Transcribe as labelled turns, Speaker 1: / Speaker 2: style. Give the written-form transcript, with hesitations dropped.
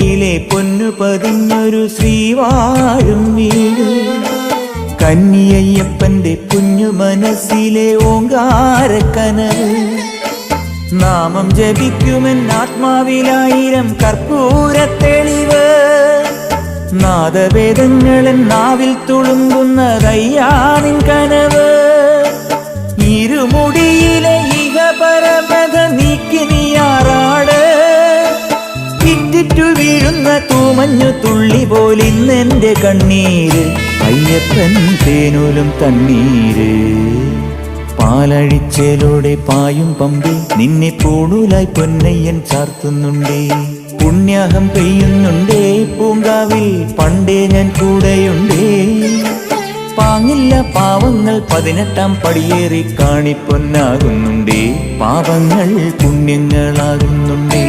Speaker 1: കൈയിലെ പൊന്നു പതിഞ്ഞൊരു ശ്രീവാഴും വീട്. കന്നിയയ്യപ്പന്റെ കുഞ്ഞു മനസ്സിലെ ഓങ്കാരക്കനവ്. നാമം ജപിക്കുമെൻ ആത്മാവിലായിരം കർപ്പൂരത്തെളിവ്. നാദവേദങ്ങളൻ നാവിൽ തുളുമ്പുന്നതയ്യാനിൻ കനവ്. ഇരുമുടിയിലെ ഇഹപരമത നീക്കി നീയാറാട്. ഇറ്റിറ്റു വീഴുന്ന തൂമഞ്ഞു തുള്ളി പോലിന്നെന്റെ കണ്ണീര്. അയ്യപ്പൻ തേനൂലും തണ്ണീര്. പാലഴിച്ചേലോടെ പായും പമ്പി നിന്നെ പൂണൂലായി പൊന്നയ്യൻ ചാർത്തുന്നുണ്ടേ. പുണ്യാഹം പെയ്യുന്നുണ്ടേ പൂങ്കാവിൽ പണ്ടേ ഞാൻ കൂടെയുണ്ടേ. പാങ്ങില്ല പാവങ്ങൾ 18-ാം പടിയേറി കാണിപ്പൊന്നാകുന്നുണ്ടേ. പാപങ്ങൾ പുണ്യങ്ങളാകുന്നുണ്ടേ.